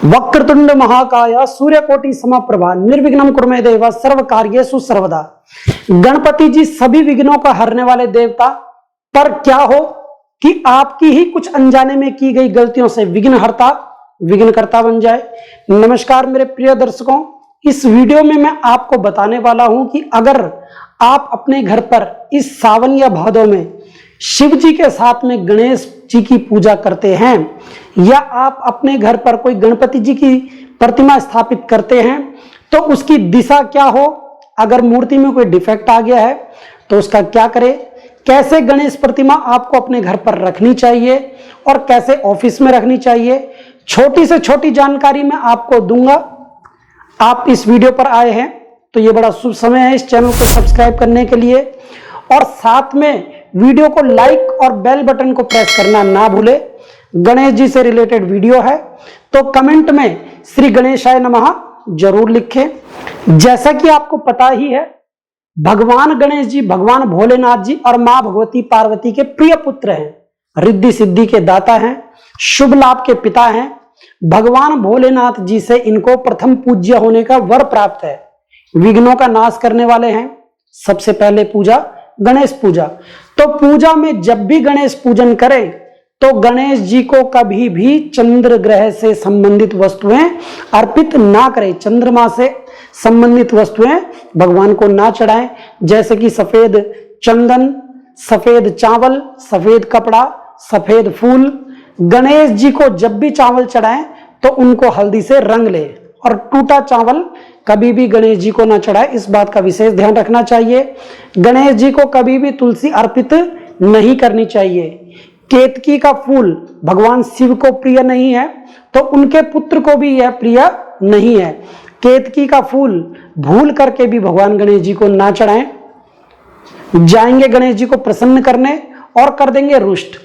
वक्रतुंड महाकाय सूर्यकोटि समप्रभा निर्विघ्नं कुरु मे देव सर्व कार्येषु सर्वदा। गणपति जी सभी विघ्नों का हरने वाले देवता, पर क्या हो कि आपकी ही कुछ अनजाने में की गई गलतियों से विघ्नहर्ता विघ्नकर्ता बन जाए। नमस्कार मेरे प्रिय दर्शकों, इस वीडियो में मैं आपको बताने वाला हूं कि अगर आप अपने घर पर इस सावन या भादों में शिव जी के साथ में गणेश जी की पूजा करते हैं या आप अपने घर पर कोई गणपति जी की प्रतिमा स्थापित करते हैं तो उसकी दिशा क्या हो, अगर मूर्ति में कोई डिफेक्ट आ गया है तो उसका क्या करें, कैसे गणेश प्रतिमा आपको अपने घर पर रखनी चाहिए और कैसे ऑफिस में रखनी चाहिए, छोटी से छोटी जानकारी मैं आपको दूंगा। आप इस वीडियो पर आए हैं तो ये बड़ा शुभ समय है इस चैनल को सब्सक्राइब करने के लिए, और साथ में वीडियो को लाइक और बेल बटन को प्रेस करना ना भूले। गणेश जी से रिलेटेड वीडियो है तो कमेंट में श्री गणेशाय नमः जरूर लिखें। जैसा कि आपको पता ही है, भगवान गणेश जी भगवान भोलेनाथ जी और मां भगवती पार्वती के प्रिय पुत्र हैं, रिद्धि सिद्धि के दाता हैं, शुभ लाभ के पिता हैं। भगवान भोलेनाथ जी से इनको प्रथम पूज्य होने का वर प्राप्त है, विघ्नों का नाश करने वाले हैं। सबसे पहले पूजा गणेश पूजा। तो पूजा में जब भी गणेश पूजन करें तो गणेश जी को कभी भी चंद्र ग्रह से संबंधित वस्तुएं अर्पित ना करें, चंद्रमा से संबंधित वस्तुएं भगवान को ना चढ़ाएं, जैसे कि सफेद चंदन, सफेद चावल, सफेद कपड़ा, सफेद फूल। गणेश जी को जब भी चावल चढ़ाएं तो उनको हल्दी से रंग ले, और टूटा चावल कभी भी गणेश जी को ना चढ़ाए, इस बात का विशेष ध्यान रखना चाहिए। गणेश जी को कभी भी तुलसी अर्पित नहीं करनी चाहिए। केतकी का फूल भगवान शिव को प्रिय नहीं है तो उनके पुत्र को भी यह प्रिय नहीं है। केतकी का फूल भूल करके भी भगवान गणेश जी को ना चढ़ाएं। जाएंगे गणेश जी को प्रसन्न करने और कर देंगे रुष्ट।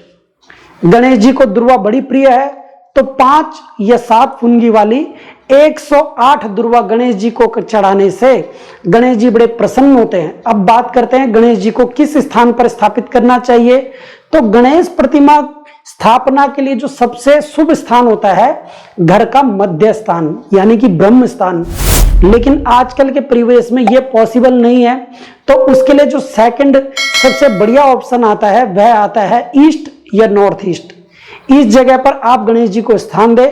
गणेश जी को दुर्वा बड़ी प्रिय है तो 5 या 7 फुनगी वाली 108 दुर्वा गणेश जी को चढ़ाने से गणेश जी बड़े प्रसन्न होते हैं। अब बात करते हैं गणेश जी को किस स्थान पर स्थापित करना चाहिए। तो गणेश प्रतिमा स्थापना के लिए जो सबसे शुभ स्थान होता है घर का मध्य स्थान, यानी कि ब्रह्म स्थान। लेकिन आजकल के परिवेश में यह पॉसिबल नहीं है, तो उसके लिए जो सेकंड सबसे बढ़िया ऑप्शन आता है वह आता है ईस्ट या नॉर्थ ईस्ट। इस जगह पर आप गणेश जी को स्थान दें।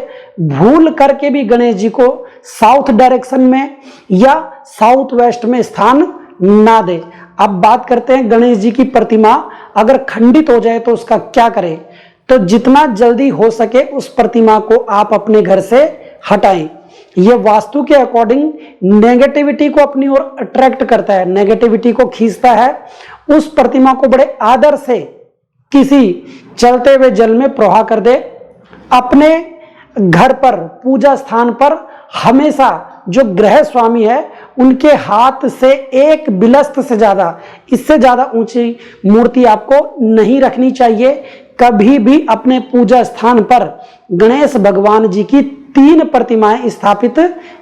भूल करके भी गणेश जी को साउथ डायरेक्शन में या साउथ वेस्ट में स्थान ना दे। अब बात करते हैं गणेश जी की प्रतिमा अगर खंडित हो जाए तो उसका क्या करें। तो जितना जल्दी हो सके उस प्रतिमा को आप अपने घर से हटाएं। यह वास्तु के अकॉर्डिंग नेगेटिविटी को अपनी ओर अट्रैक्ट करता है, नेगेटिविटी को खींचता है। उस प्रतिमा को बड़े आदर से किसी चलते हुए जल में प्रवाह कर दे। अपने घर पर पूजा स्थान पर हमेशा जो ग्रह स्वामी है उनके हाथ से एक बिलस्त से ज्यादा, इससे ज्यादा ऊंची मूर्ति आपको नहीं रखनी चाहिए। कभी भी अपने पूजा स्थान पर गणेश भगवान जी की 3 प्रतिमाएं स्थापित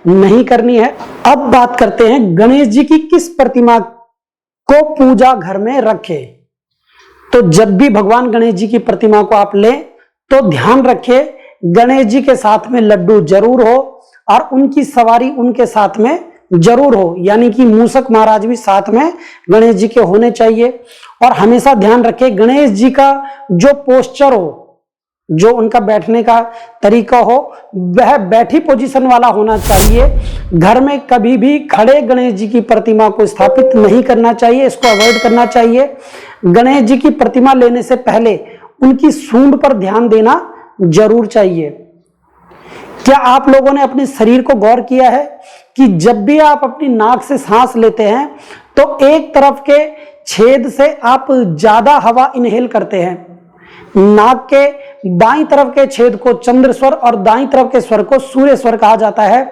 नहीं करनी है। अब बात करते हैं गणेश जी की किस प्रतिमा को पूजा घर में रखें। तो जब भी भगवान गणेश जी की प्रतिमा को आप लें तो ध्यान रखें गणेश जी के साथ में लड्डू जरूर हो और उनकी सवारी उनके साथ में जरूर हो, यानी कि मूषक महाराज भी साथ में गणेश जी के होने चाहिए। और हमेशा ध्यान रखें गणेश जी का जो पोस्चर हो, जो उनका बैठने का तरीका हो, वह बैठी पोजीशन वाला होना चाहिए। घर में कभी भी खड़े गणेश जी की प्रतिमा को स्थापित नहीं करना चाहिए, इसको अवॉइड करना चाहिए। गणेश जी की प्रतिमा लेने से पहले उनकी सूंड पर ध्यान देना जरूर चाहिए। क्या आप लोगों ने अपने शरीर को गौर किया है कि जब भी आप अपनी नाक से सांस लेते हैं तो एक तरफ के छेद से आप ज्यादा हवा इनहेल करते हैं। नाक के बाईं तरफ के छेद को चंद्र स्वर और दाईं तरफ के स्वर को सूर्य स्वर कहा जाता है।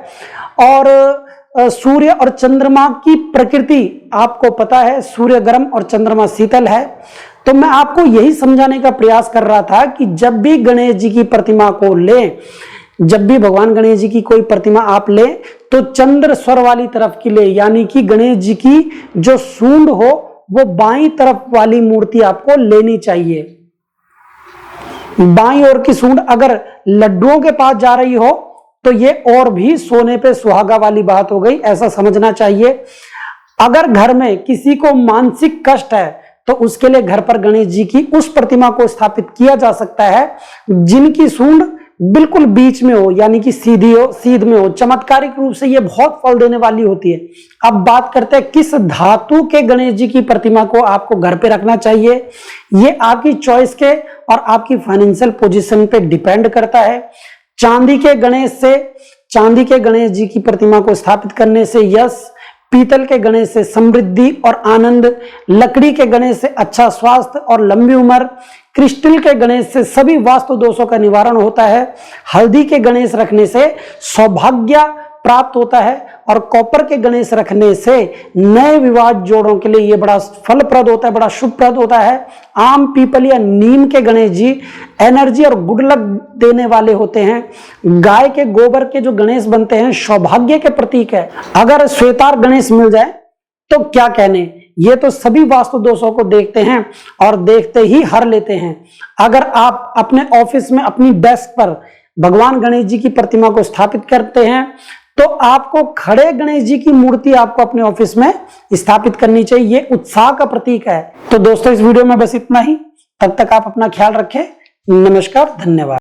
और सूर्य और चंद्रमा की प्रकृति आपको पता है, सूर्य गर्म और चंद्रमा शीतल है। तो मैं आपको यही समझाने का प्रयास कर रहा था कि जब भी गणेश जी की प्रतिमा को लें, जब भी भगवान गणेश जी की कोई प्रतिमा आप लें तो चंद्र स्वर वाली तरफ की ले, यानी कि गणेश जी की जो सूंड हो वो बाईं तरफ वाली मूर्ति आपको लेनी चाहिए। बाईं ओर की सूंड अगर लड्डुओं के पास जा रही हो तो ये और भी सोने पे सुहागा वाली बात हो गई, ऐसा समझना चाहिए। अगर घर में किसी को मानसिक कष्ट है तो उसके लिए घर पर गणेश जी की उस प्रतिमा को स्थापित किया जा सकता है जिनकी सूंड बिल्कुल बीच में हो, यानी कि सीध में हो। चमत्कारिक रूप से ये बहुत फल देने वाली होती है। अब बात करते हैं किस धातु के गणेश जी की प्रतिमा को आपको घर पे रखना चाहिए। ये आपकी चॉइस के और आपकी फाइनेंशियल पोजीशन पे डिपेंड करता है। चांदी के गणेश जी की प्रतिमा को स्थापित करने से यश, पीतल के गणेश से समृद्धि और आनंद, लकड़ी के गणेश से अच्छा स्वास्थ्य और लंबी उम्र, क्रिस्टल के गणेश से सभी वास्तु दोषों का निवारण होता है, हल्दी के गणेश रखने से सौभाग्य प्राप्त होता है और कॉपर के गणेश रखने से नए विवाह जोड़ों के लिए यह बड़ा फलप्रद होता है, बड़ा शुभप्रद होता है। आम, पीपल या नीम के गणेश जी एनर्जी और गुड लक देने वाले होते हैं। गाय के गोबर के जो गणेश बनते हैं सौभाग्य के प्रतीक है। अगर श्वेतार गणेश मिल जाए तो क्या कहने, ये तो सभी वास्तु दोषों को देखते हैं और देखते ही हर लेते हैं। अगर आप अपने ऑफिस में अपनी डेस्क पर भगवान गणेश जी की प्रतिमा को स्थापित करते हैं तो आपको खड़े गणेश जी की मूर्ति आपको अपने ऑफिस में स्थापित करनी चाहिए। ये उत्साह का प्रतीक है। तो दोस्तों, इस वीडियो में बस इतना ही। तब तक आप अपना ख्याल रखें। नमस्कार, धन्यवाद।